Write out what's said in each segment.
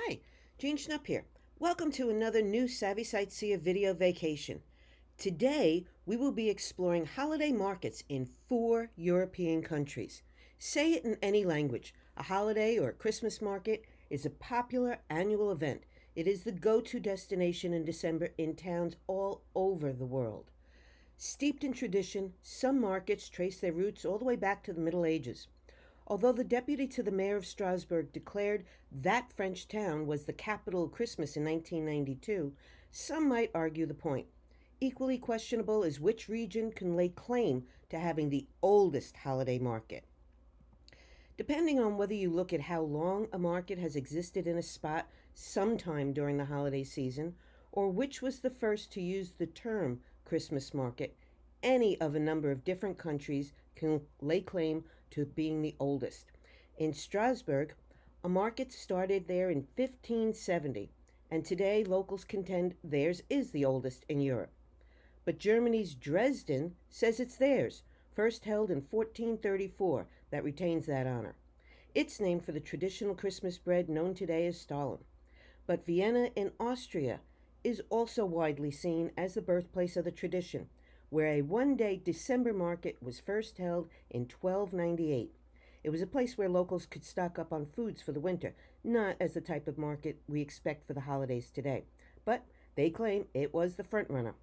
Hi, Jean Schnupp here. Welcome to another new Savvy Sightseer video vacation. Today, we will be exploring holiday markets in 4 European countries. Say it in any language. A holiday or a Christmas market is a popular annual event. It is the go-to destination in December in towns all over the world. Steeped in tradition, some markets trace their roots all the way back to the Middle Ages. Although the deputy to the mayor of Strasbourg declared that French town was the capital of Christmas in 1992, some might argue the point. Equally questionable is which region can lay claim to having the oldest holiday market. Depending on whether you look at how long a market has existed in a spot sometime during the holiday season, or which was the first to use the term Christmas market, any of a number of different countries can lay claim to being the oldest. In Strasbourg, a market started there in 1570, and today locals contend theirs is the oldest in Europe. But Germany's Dresden says it's theirs, first held in 1434, that retains that honor. It's named for the traditional Christmas bread known today as Stollen. But Vienna in Austria is also widely seen as the birthplace of the tradition, where a one-day December market was first held in 1298. It was a place where locals could stock up on foods for the winter, not as the type of market we expect for the holidays today. But they claim it was the frontrunner.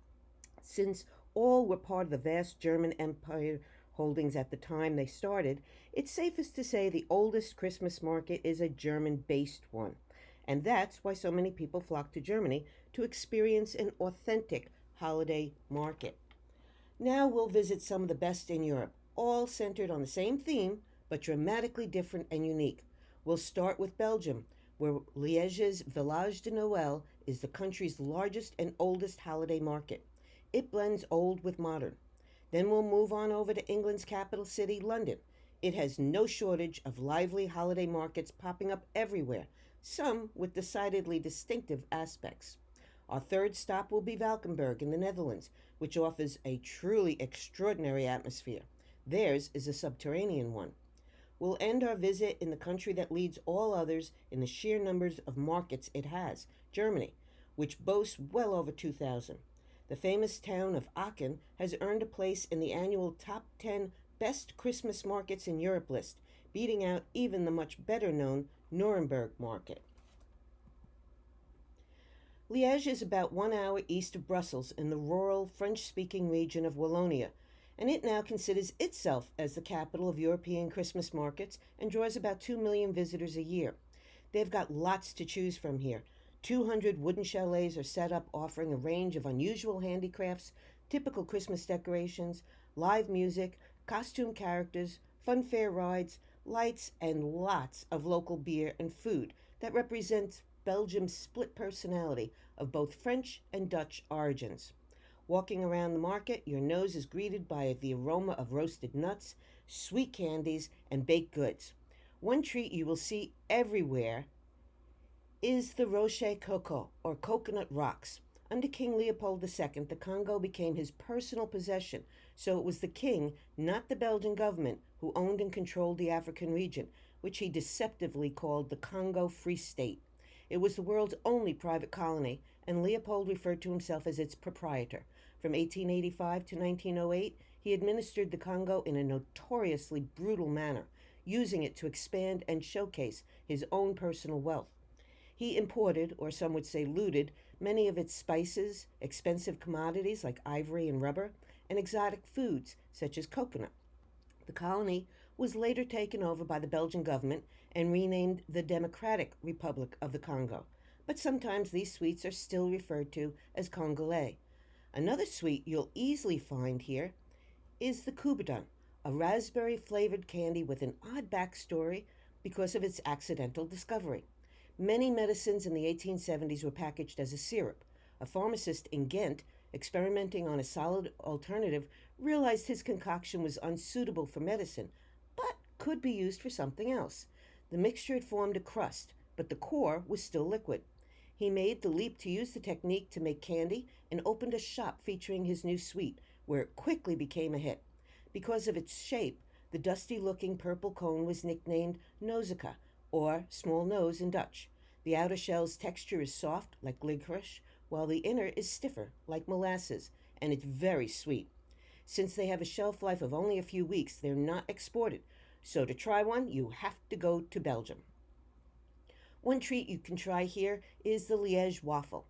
Since all were part of the vast German Empire holdings at the time they started, it's safest to say the oldest Christmas market is a German-based one. And that's why so many people flock to Germany to experience an authentic holiday market. Now we'll visit some of the best in Europe, all centered on the same theme, but dramatically different and unique. We'll start with Belgium, where Liège's Village de Noël is the country's largest and oldest holiday market. It blends old with modern. Then we'll move on over to England's capital city, London. It has no shortage of lively holiday markets popping up everywhere, some with decidedly distinctive aspects. Our third stop will be Valkenburg in the Netherlands, which offers a truly extraordinary atmosphere. Theirs is a subterranean one. We'll end our visit in the country that leads all others in the sheer numbers of markets it has, Germany, which boasts well over 2,000. The famous town of Aachen has earned a place in the annual Top 10 Best Christmas Markets in Europe list, beating out even the much better known Nuremberg market. Liège is about 1 hour east of Brussels in the rural French-speaking region of Wallonia, and it now considers itself as the capital of European Christmas markets and draws about 2 million visitors a year. They've got lots to choose from here. 200 wooden chalets are set up offering a range of unusual handicrafts, typical Christmas decorations, live music, costume characters, fun fair rides, lights, and lots of local beer and food that represents Belgium's split personality of both French and Dutch origins. Walking around the market, your nose is greeted by the aroma of roasted nuts, sweet candies, and baked goods. One treat you will see everywhere is the Rocher Coco, or coconut rocks. Under King Leopold II, the Congo became his personal possession, so it was the king, not the Belgian government, who owned and controlled the African region, which he deceptively called the Congo Free State. It was the world's only private colony, and Leopold referred to himself as its proprietor. From 1885 to 1908, he administered the Congo in a notoriously brutal manner, using it to expand and showcase his own personal wealth. He imported, or some would say looted, many of its spices, expensive commodities like ivory and rubber, and exotic foods such as coconut. The colony was later taken over by the Belgian government and renamed the Democratic Republic of the Congo, but sometimes these sweets are still referred to as Congolais. Another sweet you'll easily find here is the Coubertin, a raspberry-flavored candy with an odd backstory because of its accidental discovery. Many medicines in the 1870s were packaged as a syrup. A pharmacist in Ghent, experimenting on a solid alternative, realized his concoction was unsuitable for medicine, but could be used for something else. The mixture had formed a crust, but the core was still liquid. He made the leap to use the technique to make candy and opened a shop featuring his new sweet, where it quickly became a hit. Because of its shape, the dusty-looking purple cone was nicknamed Nozeka, or small nose in Dutch. The outer shell's texture is soft, like licorice, while the inner is stiffer, like molasses, and it's very sweet. Since they have a shelf life of only a few weeks, they're not exported. So to try one, you have to go to Belgium. One treat you can try here is the Liège waffle.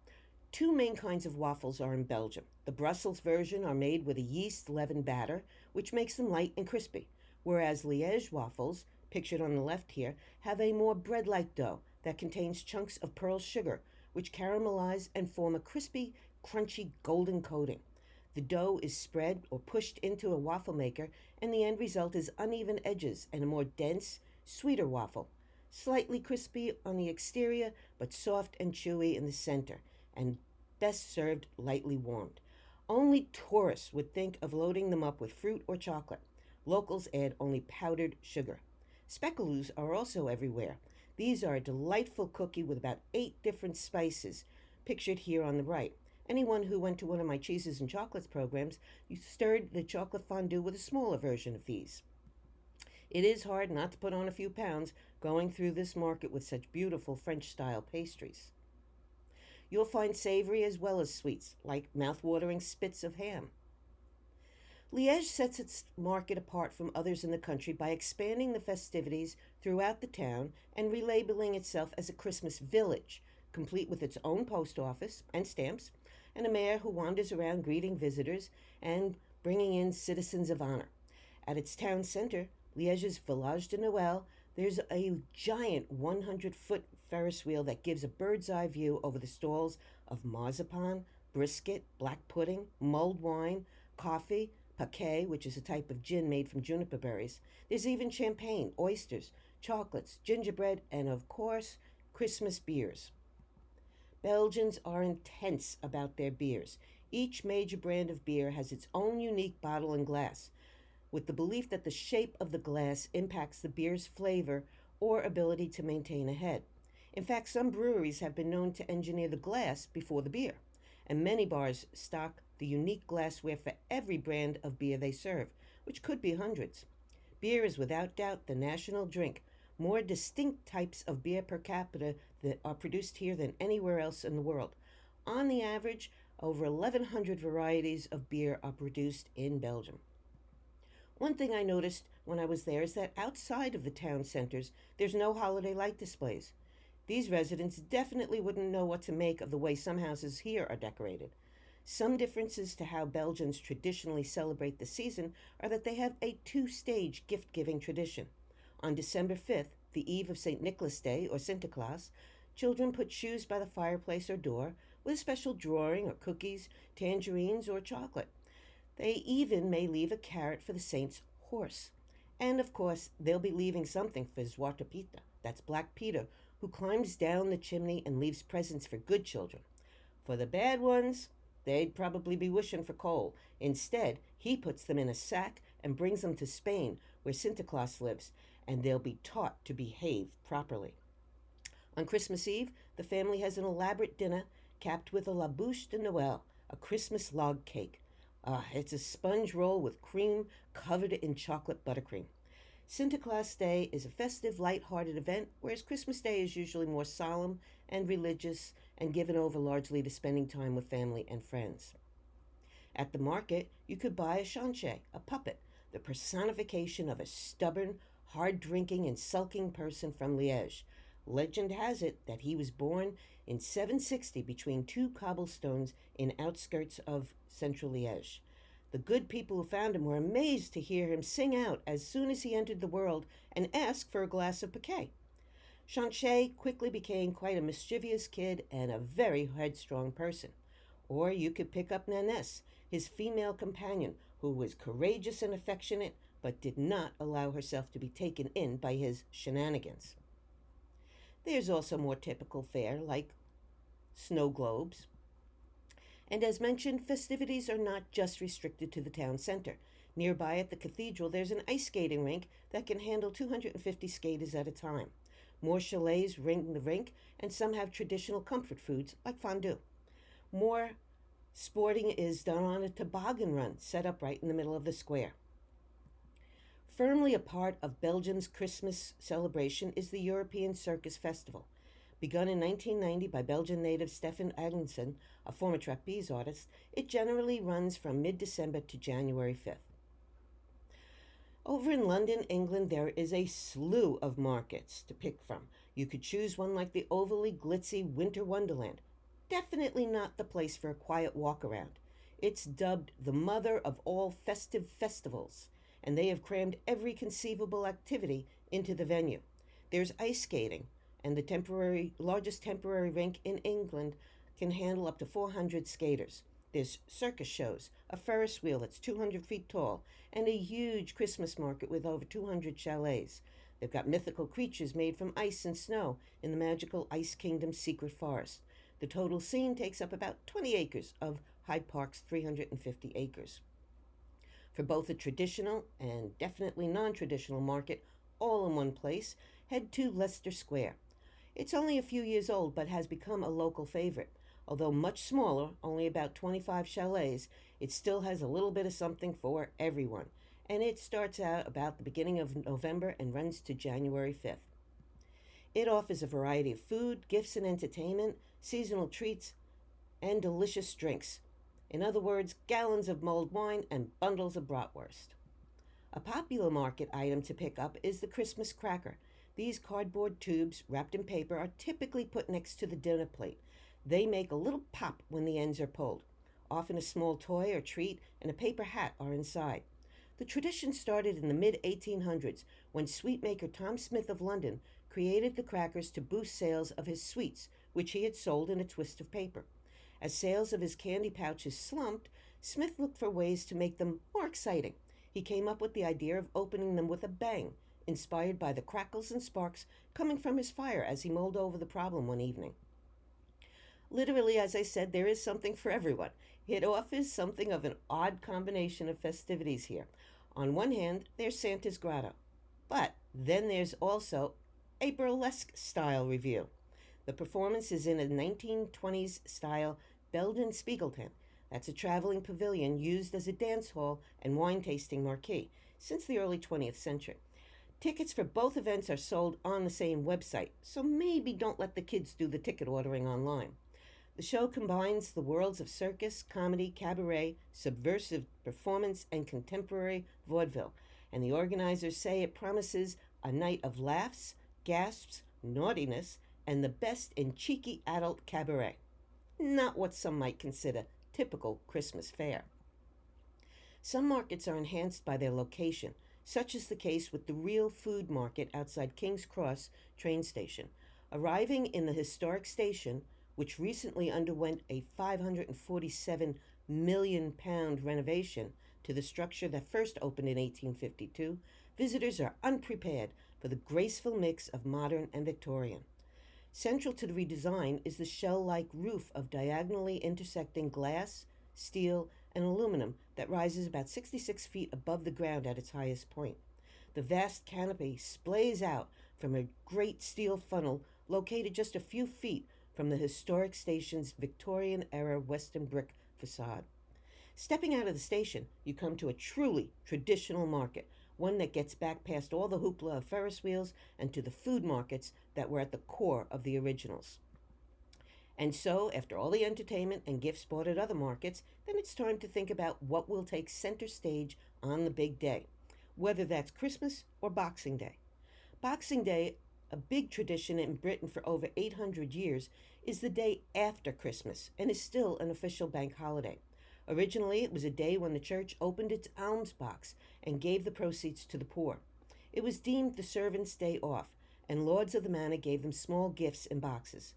Two main kinds of waffles are in Belgium. The Brussels version are made with a yeast leavened batter, which makes them light and crispy, whereas Liège waffles, pictured on the left here, have a more bread like dough that contains chunks of pearl sugar, which caramelize and form a crispy, crunchy, golden coating. The dough is spread or pushed into a waffle maker, and the end result is uneven edges and a more dense, sweeter waffle. Slightly crispy on the exterior, but soft and chewy in the center, and best served lightly warmed. Only tourists would think of loading them up with fruit or chocolate. Locals add only powdered sugar. Speculoos are also everywhere. These are a delightful cookie with about 8 different spices, pictured here on the right. Anyone who went to one of my cheeses and chocolates programs, you stirred the chocolate fondue with a smaller version of these. It is hard not to put on a few pounds going through this market with such beautiful French-style pastries. You'll find savory as well as sweets, like mouth-watering spits of ham. Liège sets its market apart from others in the country by expanding the festivities throughout the town and relabeling itself as a Christmas village, complete with its own post office and stamps, and a mayor who wanders around greeting visitors and bringing in citizens of honor. At its town center, Liège's Village de Noël, there's a giant 100-foot Ferris wheel that gives a bird's eye view over the stalls of marzipan, brisket, black pudding, mulled wine, coffee, paquet, which is a type of gin made from juniper berries. There's even champagne, oysters, chocolates, gingerbread, and of course, Christmas beers. Belgians are intense about their beers. Each major brand of beer has its own unique bottle and glass, with the belief that the shape of the glass impacts the beer's flavor or ability to maintain a head. In fact, some breweries have been known to engineer the glass before the beer, and many bars stock the unique glassware for every brand of beer they serve, which could be hundreds. Beer is without doubt the national drink. More distinct types of beer per capita that are produced here than anywhere else in the world. On the average, over 1,100 varieties of beer are produced in Belgium. One thing I noticed when I was there is that outside of the town centers, there's no holiday light displays. These residents definitely wouldn't know what to make of the way some houses here are decorated. Some differences to how Belgians traditionally celebrate the season are that they have a two-stage gift-giving tradition. On December 5th, the eve of St. Nicholas Day or Sinterklaas, children put shoes by the fireplace or door with a special drawing or cookies, tangerines, or chocolate. They even may leave a carrot for the saint's horse. And of course, they'll be leaving something for Zwarte Piet, that's Black Peter, who climbs down the chimney and leaves presents for good children. For the bad ones, they'd probably be wishing for coal. Instead, he puts them in a sack and brings them to Spain, where Sinterklaas lives, and they'll be taught to behave properly. On Christmas Eve, the family has an elaborate dinner capped with a la bûche de Noël, a Christmas log cake. It's a sponge roll with cream covered in chocolate buttercream. Sinterklaas Day is a festive, light-hearted event, whereas Christmas Day is usually more solemn and religious and given over largely to spending time with family and friends. At the market, you could buy a chanche, a puppet, the personification of a stubborn, hard-drinking, and sulking person from Liège. Legend has it that he was born in 760 between two cobblestones in outskirts of central Liège. The good people who found him were amazed to hear him sing out as soon as he entered the world and ask for a glass of paquet. Chanche quickly became quite a mischievous kid and a very headstrong person. Or you could pick up Nanès, his female companion, who was courageous and affectionate, but did not allow herself to be taken in by his shenanigans. There's also more typical fare, like snow globes. And as mentioned, festivities are not just restricted to the town center. Nearby at the cathedral, there's an ice skating rink that can handle 250 skaters at a time. More chalets ring the rink, and some have traditional comfort foods like fondue. More sporting is done on a toboggan run set up right in the middle of the square. Firmly a part of Belgium's Christmas celebration is the European Circus Festival. Begun in 1990 by Belgian native Stefan Aglenson, a former trapeze artist, it generally runs from mid-December to January 5th. Over in London, England, there is a slew of markets to pick from. You could choose one like the overly glitzy Winter Wonderland. Definitely not the place for a quiet walk around. It's dubbed the mother of all festive festivals, and they have crammed every conceivable activity into the venue. There's ice skating, and the largest temporary rink in England can handle up to 400 skaters. There's circus shows, a Ferris wheel that's 200 feet tall, and a huge Christmas market with over 200 chalets. They've got mythical creatures made from ice and snow in the magical Ice Kingdom's secret forest. The total scene takes up about 20 acres of Hyde Park's 350 acres. For both a traditional and definitely non-traditional market all in one place, head to Leicester Square. It's only a few years old but has become a local favorite. Although much smaller, only about 25 chalets, it still has a little bit of something for everyone. And it starts out about the beginning of November and runs to January 5th. It offers a variety of food, gifts and entertainment, seasonal treats, and delicious drinks. In other words, gallons of mulled wine and bundles of bratwurst. A popular market item to pick up is the Christmas cracker. These cardboard tubes wrapped in paper are typically put next to the dinner plate. They make a little pop when the ends are pulled. Often a small toy or treat and a paper hat are inside. The tradition started in the mid-1800s when sweetmaker Tom Smith of London created the crackers to boost sales of his sweets, which he had sold in a twist of paper. As sales of his candy pouches slumped, Smith looked for ways to make them more exciting. He came up with the idea of opening them with a bang, inspired by the crackles and sparks coming from his fire as he mulled over the problem one evening. Literally, as I said, there is something for everyone. It offers something of an odd combination of festivities here. On one hand, there's Santa's Grotto, but then there's also a burlesque style review. The performance is in a 1920s style Belgian Spiegeltent. That's a traveling pavilion used as a dance hall and wine tasting marquee since the early 20th century. Tickets for both events are sold on the same website, so maybe don't let the kids do the ticket ordering online. The show combines the worlds of circus, comedy, cabaret, subversive performance, and contemporary vaudeville, and the organizers say it promises a night of laughs, gasps, naughtiness, and the best in cheeky adult cabaret. Not what some might consider typical Christmas fare. Some markets are enhanced by their location, such is the case with the Real Food Market outside King's Cross train station. Arriving in the historic station, which recently underwent a £547 million renovation to the structure that first opened in 1852, visitors are unprepared for the graceful mix of modern and Victorian. Central to the redesign is the shell-like roof of diagonally intersecting glass, steel, and aluminum that rises about 66 feet above the ground at its highest point. The vast canopy splays out from a great steel funnel located just a few feet from the historic station's Victorian-era Western brick facade. Stepping out of the station, you come to a truly traditional market, one that gets back past all the hoopla of Ferris wheels and to the food markets that were at the core of the originals. And so, after all the entertainment and gifts bought at other markets, then it's time to think about what will take center stage on the big day, whether that's Christmas or Boxing Day. Boxing Day, a big tradition in Britain for over 800 years, is the day after Christmas and is still an official bank holiday. Originally, it was a day when the church opened its alms box and gave the proceeds to the poor. It was deemed the servants' day off, and lords of the manor gave them small gifts in boxes.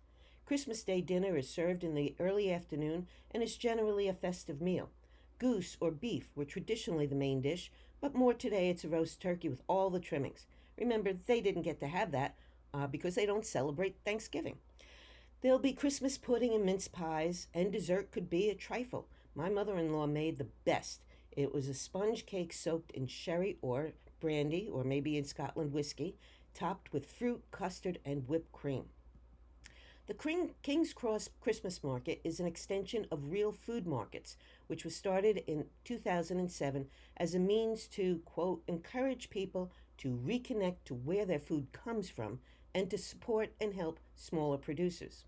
Christmas Day dinner is served in the early afternoon and is generally a festive meal. Goose or beef were traditionally the main dish, but more today it's a roast turkey with all the trimmings. Remember, they didn't get to have that because they don't celebrate Thanksgiving. There'll be Christmas pudding and mince pies, and dessert could be a trifle. My mother-in-law made the best. It was a sponge cake soaked in sherry or brandy, or maybe in Scotland whiskey, topped with fruit, custard, and whipped cream. The King's Cross Christmas Market is an extension of Real Food Markets, which was started in 2007 as a means to, quote, encourage people to reconnect to where their food comes from and to support and help smaller producers.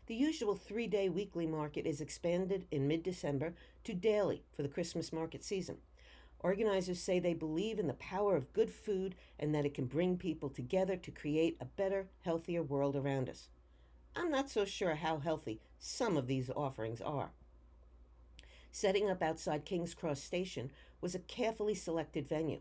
The usual 3-day weekly market is expanded in mid December to daily for the Christmas market season. Organizers say they believe in the power of good food and that it can bring people together to create a better, healthier world around us. I'm not so sure how healthy some of these offerings are. Setting up outside King's Cross Station was a carefully selected venue.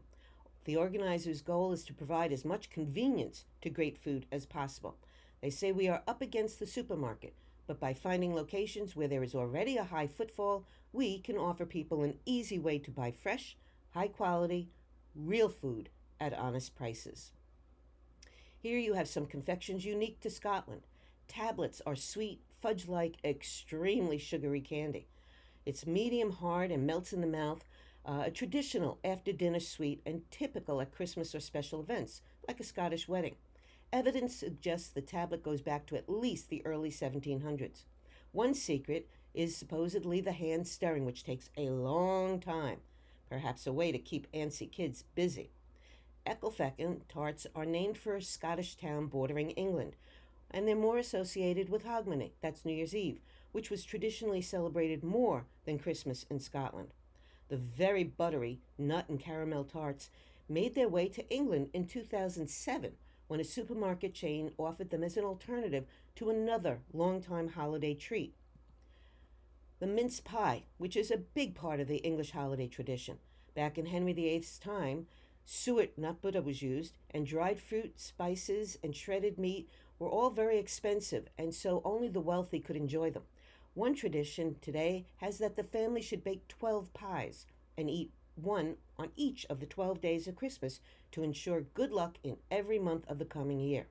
The organizers' goal is to provide as much convenience to great food as possible. They say we are up against the supermarket, but by finding locations where there is already a high footfall, we can offer people an easy way to buy fresh, high quality, real food at honest prices. Here you have some confections unique to Scotland. Tablets are sweet, fudge like, extremely sugary candy. It's medium hard and melts in the mouth, a traditional after dinner sweet and typical at Christmas or special events, like a Scottish wedding. Evidence suggests the tablet goes back to at least the early 1700s. One secret is supposedly the hand stirring, which takes a long time, perhaps a way to keep antsy kids busy. Ecclefechan tarts are named for a Scottish town bordering England, and they're more associated with Hogmanay, that's New Year's Eve, which was traditionally celebrated more than Christmas in Scotland. The very buttery nut and caramel tarts made their way to England in 2007 when a supermarket chain offered them as an alternative to another longtime holiday treat. The mince pie, which is a big part of the English holiday tradition. Back in Henry VIII's time, suet nut butter was used, and dried fruit, spices, and shredded meat were all very expensive, and so only the wealthy could enjoy them. One tradition today has that the family should bake 12 pies and eat one on each of the 12 days of Christmas to ensure good luck in every month of the coming year.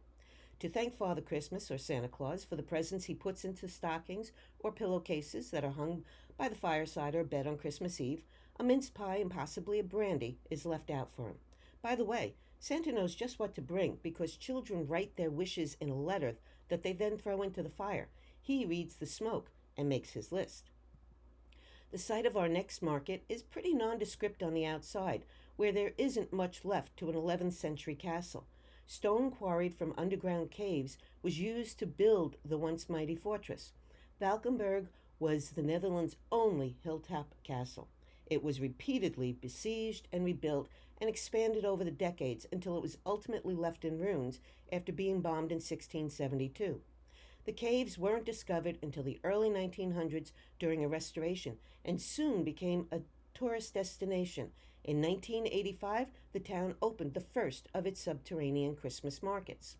To thank Father Christmas or Santa Claus for the presents he puts into stockings or pillowcases that are hung by the fireside or bed on Christmas Eve, a mince pie and possibly a brandy is left out for him. By the way, Santa knows just what to bring because children write their wishes in a letter that they then throw into the fire. He reads the smoke and makes his list. The site of our next market is pretty nondescript on the outside, where there isn't much left to an 11th century castle. Stone quarried from underground caves was used to build the once mighty fortress. Valkenburg was the Netherlands' only hilltop castle. It was repeatedly besieged and rebuilt and expanded over the decades until it was ultimately left in ruins after being bombed in 1672. The caves weren't discovered until the early 1900s during a restoration and soon became a tourist destination. In 1985, the town opened the first of its subterranean Christmas markets.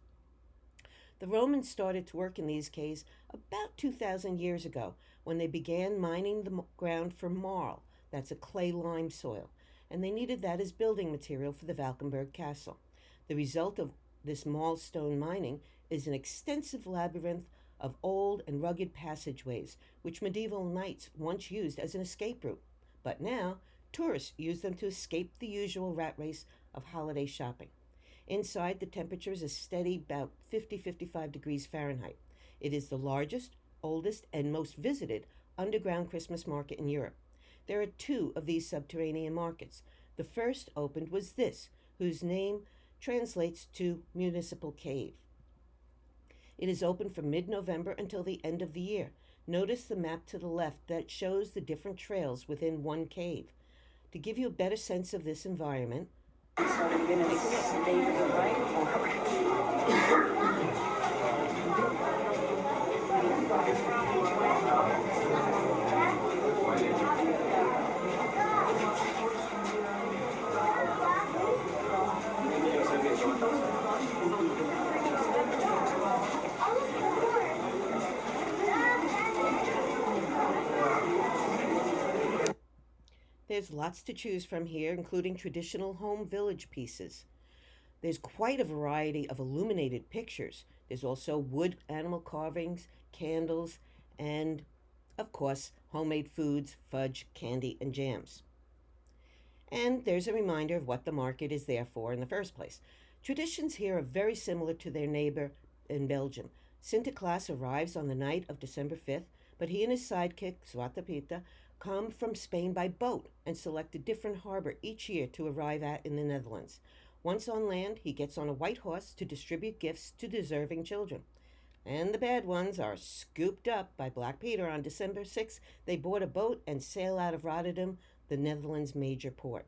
The Romans started to work in these caves about 2,000 years ago when they began mining the ground for marl, that's a clay lime soil, and they needed that as building material for the Valkenburg castle. The result of this marl stone mining is an extensive labyrinth of old and rugged passageways, which medieval knights once used as an escape route. But now, tourists use them to escape the usual rat race of holiday shopping. Inside, the temperature is a steady about 50-55 degrees Fahrenheit. It is the largest, oldest, and most visited underground Christmas market in Europe. There are 2 of these subterranean markets. The first opened was this, whose name translates to Municipal Cave. It is open from mid-November until the end of the year. Notice the map to the left that shows the different trails within one cave. To give you a better sense of this environment, so we're going to take a day to the right. There's lots to choose from here, including traditional home village pieces. There's quite a variety of illuminated pictures. There's also wood animal carvings, candles, and, of course, homemade foods, fudge, candy, and jams. And there's a reminder of what the market is there for in the first place. Traditions here are very similar to their neighbor in Belgium. Sinterklaas arrives on the night of December 5th, but he and his sidekick, Zwarte Piet, come from Spain by boat and select a different harbor each year to arrive at in the Netherlands. Once on land, he gets on a white horse to distribute gifts to deserving children. And the bad ones are scooped up by Black Peter on December 6th. They board a boat and sail out of Rotterdam, the Netherlands' major port.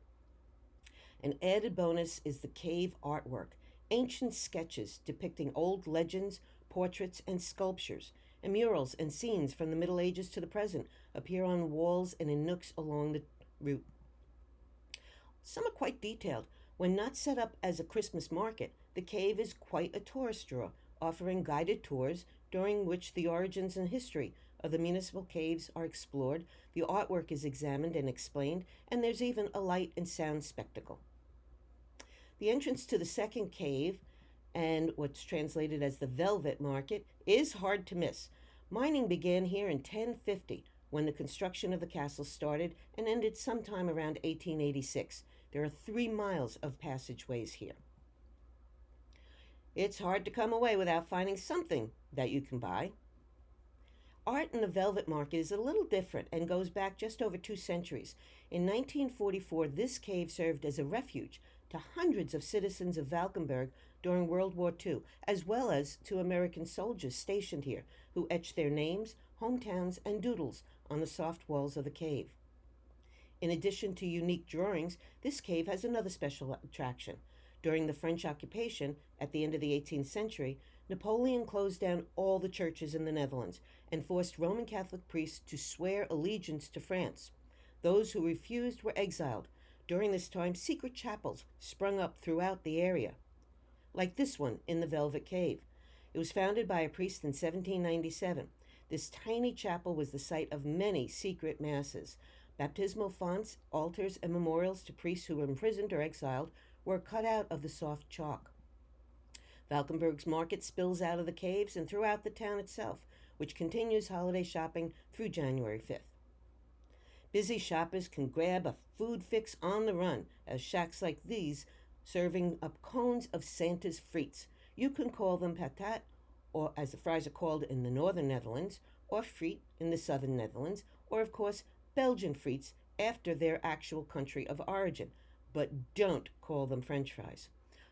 An added bonus is the cave artwork, ancient sketches depicting old legends, portraits, and sculptures, and murals and scenes from the Middle Ages to the present appear on walls and in nooks along the route. Some are quite detailed. When not set up as a Christmas market, the cave is quite a tourist draw, offering guided tours during which the origins and history of the municipal caves are explored, the artwork is examined and explained, and there's even a light and sound spectacle. The entrance to the second cave, and what's translated as the Velvet Market, is hard to miss. Mining began here in 1050, when the construction of the castle started, and ended sometime around 1886. There are 3 miles of passageways here. It's hard to come away without finding something that you can buy. Art in the Velvet Market is a little different and goes back just over 2 centuries. In 1944, this cave served as a refuge to hundreds of citizens of Valkenburg during World War II, as well as to American soldiers stationed here who etched their names, hometowns, and doodles on the soft walls of the cave. In addition to unique drawings, this cave has another special attraction. During the French occupation at the end of the 18th century, Napoleon closed down all the churches in the Netherlands and forced Roman Catholic priests to swear allegiance to France. Those who refused were exiled. During this time, secret chapels sprung up throughout the area, like this one in the Velvet Cave. It was founded by a priest in 1797. This tiny chapel was the site of many secret masses. Baptismal fonts, altars, and memorials to priests who were imprisoned or exiled were cut out of the soft chalk. Valkenburg's market spills out of the caves and throughout the town itself, which continues holiday shopping through January 5th. Busy shoppers can grab a food fix on the run, as shacks like these serving up cones of Santa's frites. You can call them patat, or as the fries are called in the northern Netherlands, or friet in the southern Netherlands, or of course Belgian frites after their actual country of origin, but don't call them French fries.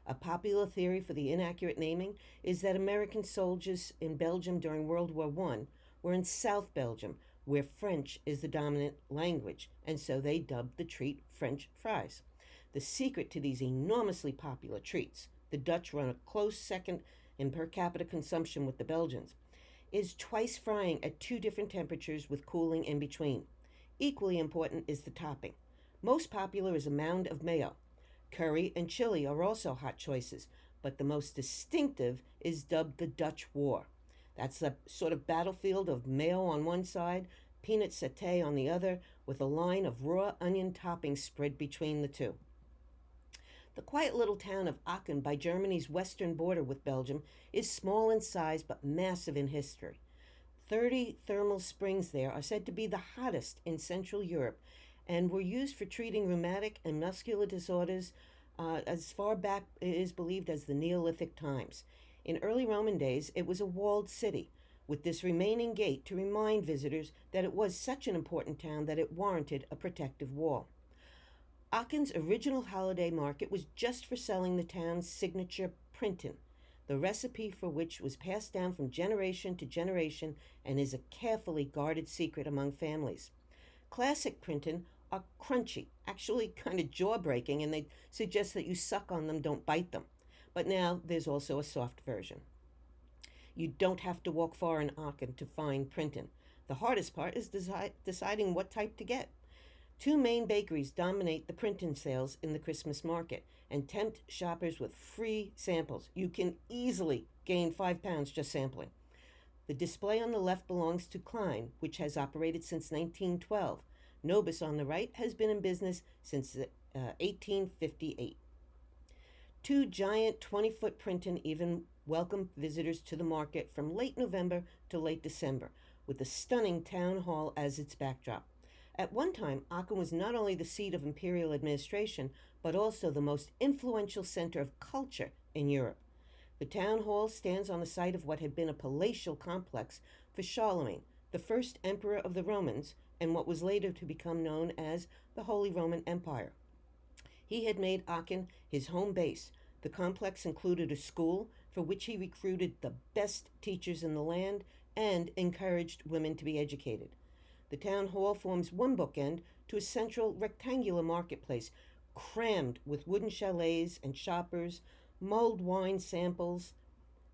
A popular theory for the inaccurate naming is that American soldiers in Belgium during World War I were in South Belgium, where French is the dominant language, and so they dubbed the treat French fries. The secret to these enormously popular treats, the Dutch run a close second in per capita consumption with the Belgians, is twice frying at 2 different temperatures with cooling in between. Equally important is the topping. Most popular is a mound of mayo. Curry and chili are also hot choices, but the most distinctive is dubbed the Dutch War. That's a sort of battlefield of mayo on one side, peanut satay on the other, with a line of raw onion toppings spread between the two. The quiet little town of Aachen by Germany's western border with Belgium is small in size but massive in history. 30 thermal springs there are said to be the hottest in Central Europe and were used for treating rheumatic and muscular disorders as far back, it is believed, as the Neolithic times. In early Roman days, it was a walled city, with this remaining gate to remind visitors that it was such an important town that it warranted a protective wall. Aachen's original holiday market was just for selling the town's signature printin', the recipe for which was passed down from generation to generation and is a carefully guarded secret among families. Classic printin' are crunchy, actually kind of jaw-breaking, and they suggest that you suck on them, don't bite them. But now there's also a soft version. You don't have to walk far in Aachen to find printin'. The hardest part is deciding what type to get. 2 main bakeries dominate the printin' sales in the Christmas market and tempt shoppers with free samples. You can easily gain 5 pounds just sampling. The display on the left belongs to Klein, which has operated since 1912. Nobis on the right has been in business since 1858. 2 giant 20-foot printin' even welcome visitors to the market from late November to late December, with the stunning town hall as its backdrop. At one time, Aachen was not only the seat of imperial administration, but also the most influential center of culture in Europe. The town hall stands on the site of what had been a palatial complex for Charlemagne, the first emperor of the Romans, and what was later to become known as the Holy Roman Empire. He had made Aachen his home base. The complex included a school for which he recruited the best teachers in the land and encouraged women to be educated. The town hall forms one bookend to a central rectangular marketplace crammed with wooden chalets and shoppers, mulled wine samples,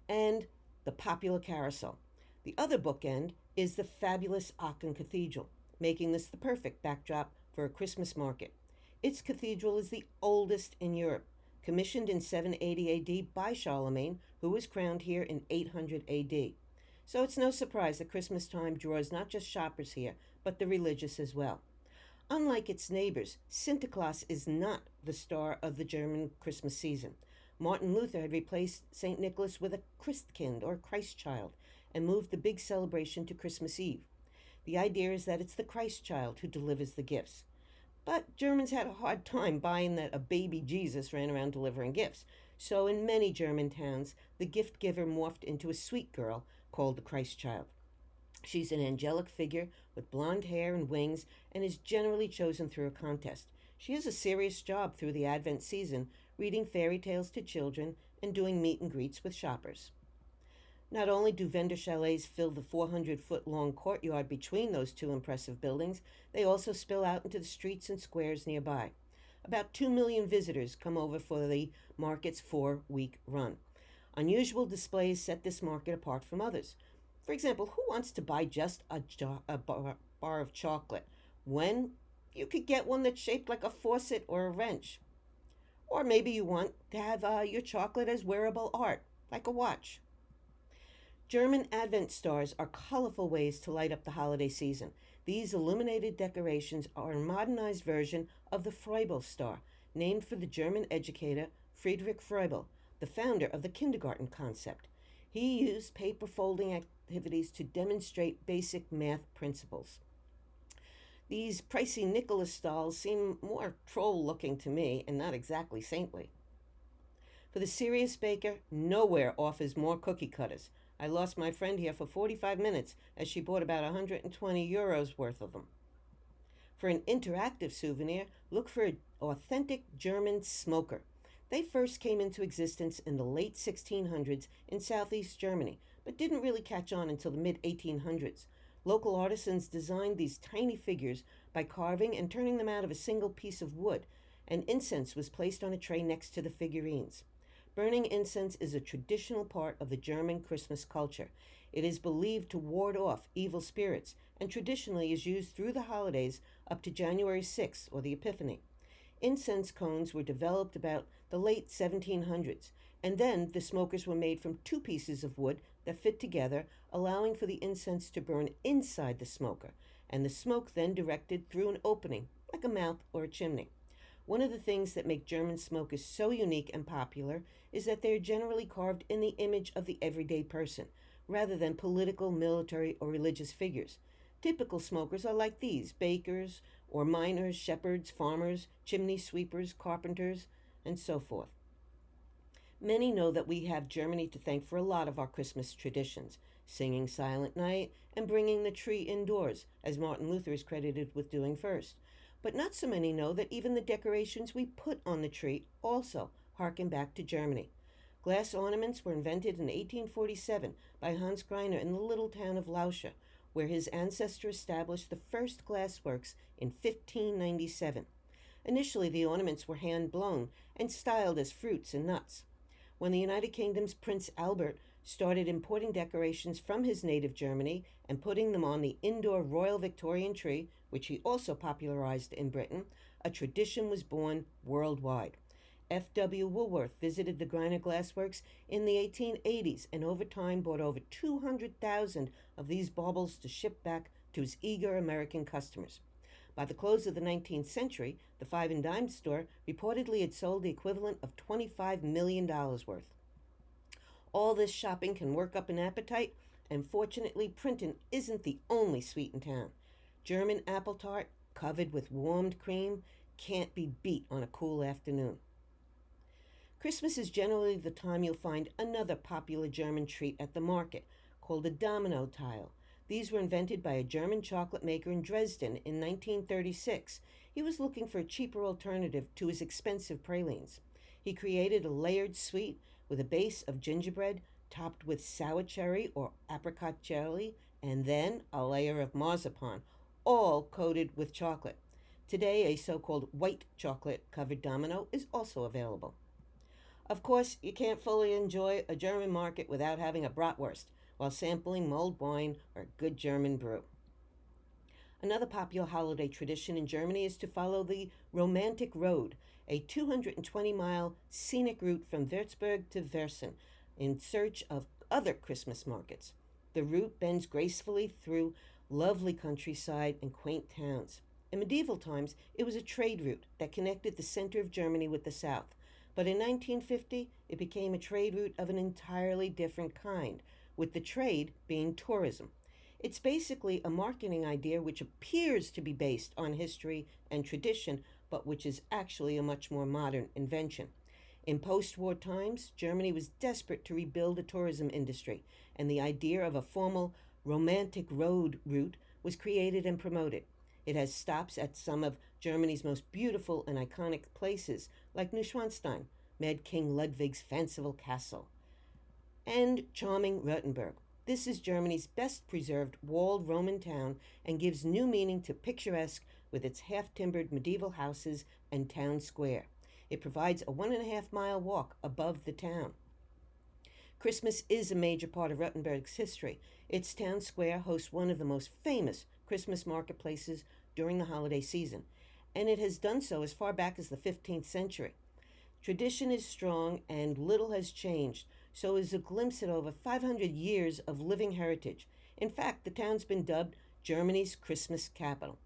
and the popular carousel. The other bookend is the fabulous Aachen Cathedral, making this the perfect backdrop for a Christmas market. Its cathedral is the oldest in Europe, commissioned in 780 AD by Charlemagne, who was crowned here in 800 AD. So it's no surprise that Christmas time draws not just shoppers here, but the religious as well. Unlike its neighbors, Sinterklaas is not the star of the German Christmas season. Martin Luther had replaced St. Nicholas with a Christkind or Christ child and moved the big celebration to Christmas Eve. The idea is that it's the Christ child who delivers the gifts. But Germans had a hard time buying that a baby Jesus ran around delivering gifts. So in many German towns, the gift giver morphed into a sweet girl called the Christ child. She's an angelic figure with blonde hair and wings and is generally chosen through a contest. She has a serious job through the Advent season, reading fairy tales to children and doing meet and greets with shoppers. Not only do vendor chalets fill the 400-foot long courtyard between those two impressive buildings, they also spill out into the streets and squares nearby. About 2 million visitors come over for the market's 4-week run. Unusual displays set this market apart from others. For example, who wants to buy just a bar of chocolate when you could get one that's shaped like a faucet or a wrench? Or maybe you want to have your chocolate as wearable art, like a watch. German Advent stars are colorful ways to light up the holiday season. These illuminated decorations are a modernized version of the Froebel star, named for the German educator Friedrich Froebel, the founder of the kindergarten concept. He used paper folding activities to demonstrate basic math principles. These pricey Nicholas dolls seem more troll-looking to me and not exactly saintly. For the serious baker, nowhere offers more cookie cutters. I lost my friend here for 45 minutes as she bought about 120 euros worth of them. For an interactive souvenir, look for an authentic German smoker. They first came into existence in the late 1600s in southeast Germany, but didn't really catch on until the mid-1800s. Local artisans designed these tiny figures by carving and turning them out of a single piece of wood, and incense was placed on a tray next to the figurines. Burning incense is a traditional part of the German Christmas culture. It is believed to ward off evil spirits and traditionally is used through the holidays up to January 6th or the Epiphany. Incense cones were developed about the late 1700s, and then the smokers were made from two pieces of wood that fit together, allowing for the incense to burn inside the smoker, and the smoke then directed through an opening, like a mouth or a chimney. One of the things that make German smokers so unique and popular is that they are generally carved in the image of the everyday person, rather than political, military, or religious figures. Typical smokers are like these: bakers, or miners, shepherds, farmers, chimney sweepers, carpenters, and so forth. Many know that we have Germany to thank for a lot of our Christmas traditions, singing Silent Night and bringing the tree indoors, as Martin Luther is credited with doing first. But not so many know that even the decorations we put on the tree also harken back to Germany. Glass ornaments were invented in 1847 by Hans Greiner in the little town of Lauscha, where his ancestor established the first glassworks in 1597. Initially, the ornaments were hand-blown and styled as fruits and nuts. When the United Kingdom's Prince Albert started importing decorations from his native Germany and putting them on the indoor Royal Victorian tree, which he also popularized in Britain, a tradition was born worldwide. F.W. Woolworth visited the Greiner Glassworks in the 1880s and over time bought over 200,000 of these baubles to ship back to his eager American customers. By the close of the 19th century, the five and dime store reportedly had sold the equivalent of $25 million worth. All this shopping can work up an appetite, and fortunately, Princeton isn't the only sweet in town. German apple tart, covered with warmed cream, can't be beat on a cool afternoon. Christmas is generally the time you'll find another popular German treat at the market, called a domino tile. These were invented by a German chocolate maker in Dresden in 1936. He was looking for a cheaper alternative to his expensive pralines. He created a layered sweet with a base of gingerbread topped with sour cherry or apricot jelly, and then a layer of marzipan, all coated with chocolate. Today, a so called white chocolate covered domino is also available. Of course, you can't fully enjoy a German market without having a bratwurst while sampling mulled wine or good German brew. Another popular holiday tradition in Germany is to follow the Romantic Road, a 220-mile scenic route from Würzburg to Versen in search of other Christmas markets. The route bends gracefully through lovely countryside and quaint towns. In medieval times, it was a trade route that connected the center of Germany with the south. But in 1950, it became a trade route of an entirely different kind, with the trade being tourism. It's basically a marketing idea which appears to be based on history and tradition, but which is actually a much more modern invention. In post war times, Germany was desperate to rebuild a tourism industry, and the idea of a formal romantic road route was created and promoted. It has stops at some of Germany's most beautiful and iconic places, like Neuschwanstein, Mad King Ludwig's fanciful castle, and charming Rothenburg. This is Germany's best preserved walled Roman town and gives new meaning to picturesque with its half timbered medieval houses and town square. It provides a 1.5 mile walk above the town. Christmas is a major part of Rothenburg's history. Its town square hosts one of the most famous Christmas marketplaces during the holiday season, and it has done so as far back as the 15th century. Tradition is strong and little has changed, so is a glimpse at over 500 years of living heritage. In fact, the town's been dubbed Germany's Christmas capital.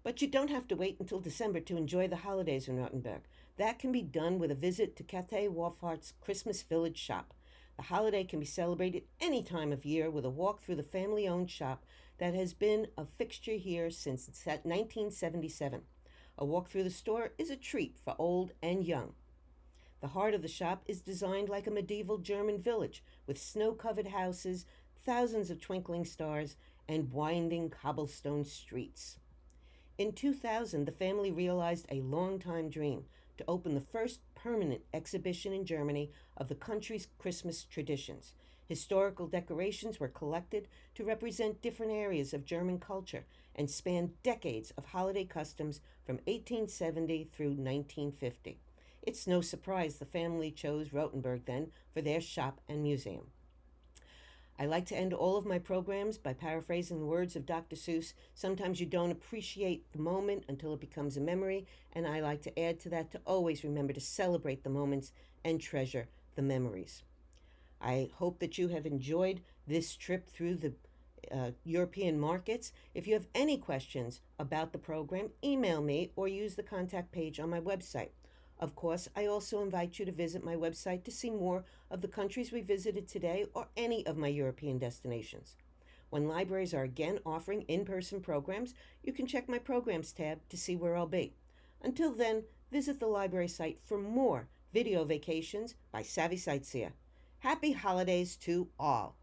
But you don't have to wait until December to enjoy the holidays in Rothenburg. That can be done with a visit to Kate Wolfhart's Christmas Village shop. The holiday can be celebrated any time of year with a walk through the family-owned shop that has been a fixture here since 1977. A walk through the store is a treat for old and young. The heart of the shop is designed like a medieval German village with snow-covered houses, thousands of twinkling stars, and winding cobblestone streets. In 2000, the family realized a long-time dream to open the first permanent exhibition in Germany of the country's Christmas traditions. Historical decorations were collected to represent different areas of German culture and spanned decades of holiday customs from 1870 through 1950. It's no surprise the family chose Rothenburg then for their shop and museum. I like to end all of my programs by paraphrasing the words of Dr. Seuss. Sometimes you don't appreciate the moment until it becomes a memory, and I like to add to that to always remember to celebrate the moments and treasure the memories. I hope that you have enjoyed this trip through the European markets. If you have any questions about the program, email me or use the contact page on my website. Of course, I also invite you to visit my website to see more of the countries we visited today or any of my European destinations. When libraries are again offering in-person programs, you can check my programs tab to see where I'll be. Until then, visit the library site for more video vacations by Savvy Sightseer. Happy holidays to all!